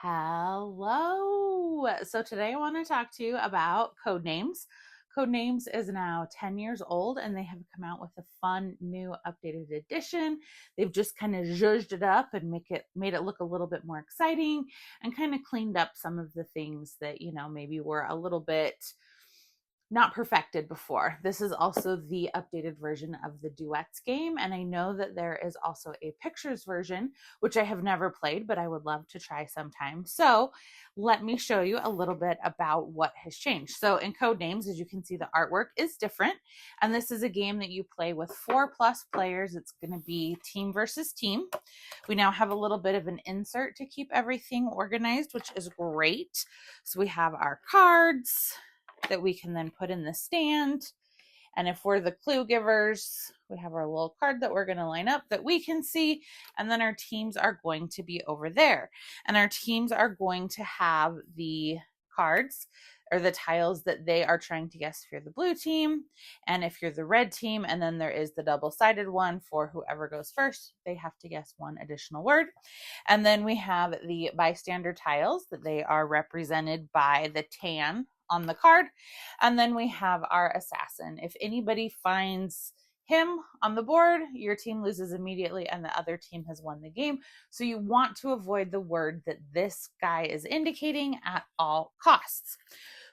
Hello. So today I want to talk to you about Codenames. Codenames is now 10 years old and they have come out with a fun new updated edition. They've just kind of zhuzhed it up and made it look a little bit more exciting and kind of cleaned up some of the things that, maybe were a little bit not perfected before. This is also the updated version of the duets game. And I know that there is also a pictures version, which I have never played, but I would love to try sometime. So let me show you a little bit about what has changed. So in Codenames, as you can see, the artwork is different. And this is a game that you play with 4+ players. It's going to be team versus team. We now have a little bit of an insert to keep everything organized, which is great. So we have our cards that we can then put in the stand. And if we're the clue givers, we have our little card that we're going to line up that we can see. And then our teams are going to be over there. And our teams are going to have the cards or the tiles that they are trying to guess if you're the blue team and if you're the red team. And then there is the double-sided one for whoever goes first. They have to guess one additional word. And then we have the bystander tiles that they are represented by the tan on the card. And then we have our assassin. If anybody finds him on the board, your team loses immediately and the other team has won the game. So you want to avoid the word that this guy is indicating at all costs.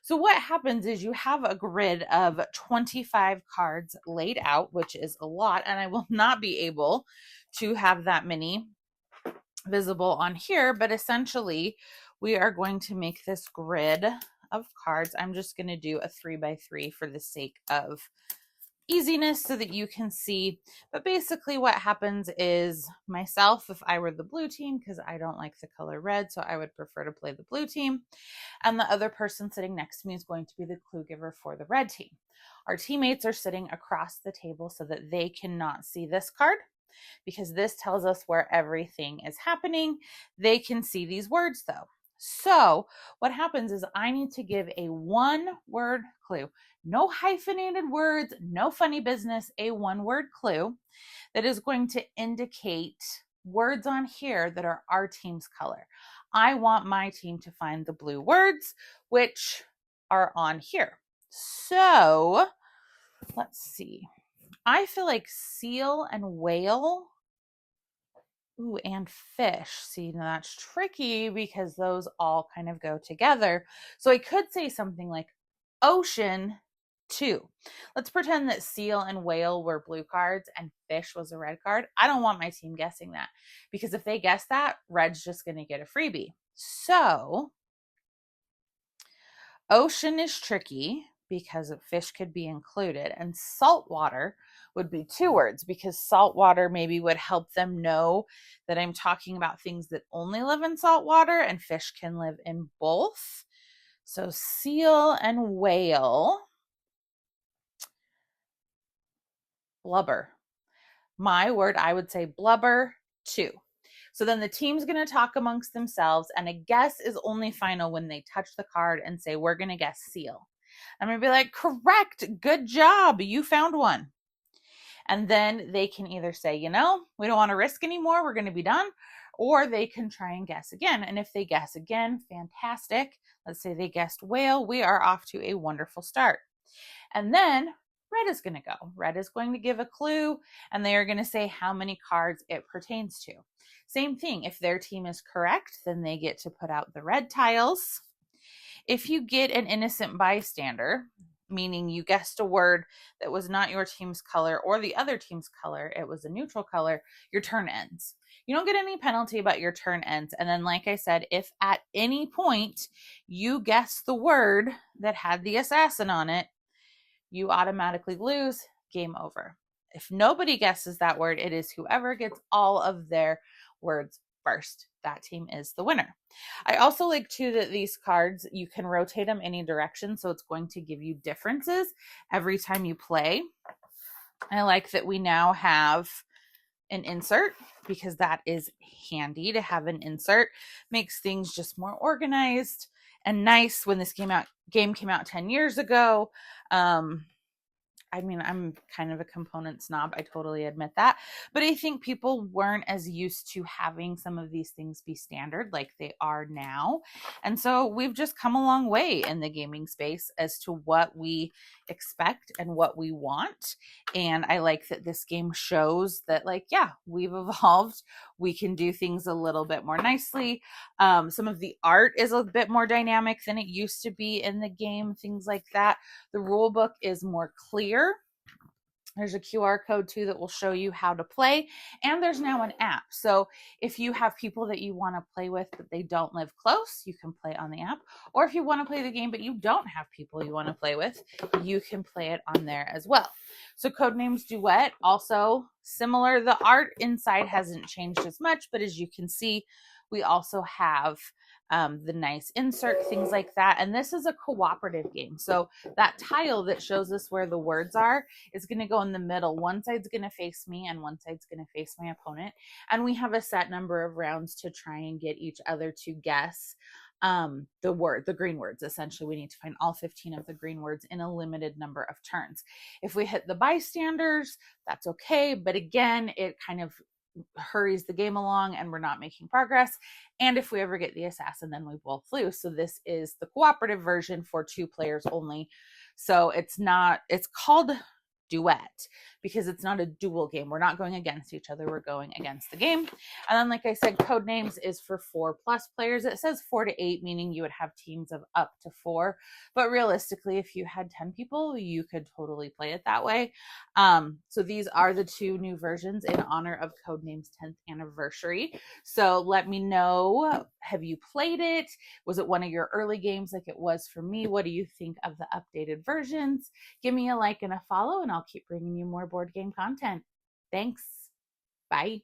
So what happens is you have a grid of 25 cards laid out, which is a lot, and I will not be able to have that many visible on here, but essentially we are going to make this grid of cards. I'm just going to do a 3x3 for the sake of easiness so that you can see. But basically what happens is myself, if I were the blue team, because I don't like the color red, so I would prefer to play the blue team. And the other person sitting next to me is going to be the clue giver for the red team. Our teammates are sitting across the table so that they cannot see this card, because this tells us where everything is happening. They can see these words though. So what happens is I need to give a 1-word clue. No hyphenated words, no funny business, a 1-word clue that is going to indicate words on here that are our team's color. I want my team to find the blue words, which are on here. So let's see. I feel like seal and whale. Ooh, and fish. See, now that's tricky because those all kind of go together. So I could say something like ocean 2. Let's pretend that seal and whale were blue cards and fish was a red card. I don't want my team guessing that, because if they guess that, red's just going to get a freebie. So ocean is tricky because fish could be included, and saltwater would be 2 words because saltwater maybe would help them know that I'm talking about things that only live in saltwater and fish can live in both. So seal and whale. Blubber. My word, I would say blubber 2. So then the team's going to talk amongst themselves, and a guess is only final when they touch the card and say, we're going to guess seal. I'm going to be like, correct, good job, you found one. And then they can either say, we don't want to risk anymore, we're going to be done, or they can try and guess again. And if they guess again, fantastic. Let's say they guessed whale, we are off to a wonderful start. And then red is going to go. Red is going to give a clue, and they are going to say how many cards it pertains to. Same thing. If their team is correct, then they get to put out the red tiles. If you get an innocent bystander, meaning you guessed a word that was not your team's color or the other team's color, it was a neutral color, your turn ends. You don't get any penalty, but your turn ends. And then, like I said, if at any point you guess the word that had the assassin on it, you automatically lose, game over. If nobody guesses that word, it is whoever gets all of their words first. That team is the winner. I also like too that these cards, you can rotate them any direction, so it's going to give you differences every time you play. I like that we now have an insert, because that is handy to have an insert. Makes things just more organized and nice. When this game came out 10 years ago, I mean, I'm kind of a component snob. I totally admit that. But I think people weren't as used to having some of these things be standard like they are now. And so we've just come a long way in the gaming space as to what we expect and what we want. And I like that this game shows that, like, yeah, we've evolved. We can do things a little bit more nicely. Some of the art is a bit more dynamic than it used to be in the game, things like that. The rule book is more clear. There's a QR code too that will show you how to play. And there's now an app. So if you have people that you want to play with, but they don't live close, you can play on the app. Or if you want to play the game, but you don't have people you want to play with, you can play it on there as well. So Codenames Duet, also similar. The art inside hasn't changed as much, but as you can see, we also have the nice insert, things like that. And this is a cooperative game. So that tile that shows us where the words are is going to go in the middle. One side's going to face me and one side's going to face my opponent. And we have a set number of rounds to try and get each other to guess the green words. Essentially, we need to find all 15 of the green words in a limited number of turns. If we hit the bystanders, that's okay. But again, it kind of hurries the game along and we're not making progress. And if we ever get the assassin, then we both lose. So this is the cooperative version for 2 players only. So it's called Duet because it's not a dual game. We're not going against each other. We're going against the game. And then, like I said, Codenames is for 4+ players. It says 4 to 8, meaning you would have teams of up to 4. But realistically, if you had 10 people, you could totally play it that way. So these are the 2 new versions in honor of Codenames' 10th anniversary. So let me know, have you played it? Was it one of your early games like it was for me? What do you think of the updated versions? Give me a like and a follow, and I'll keep bringing you more board game content. Thanks. Bye.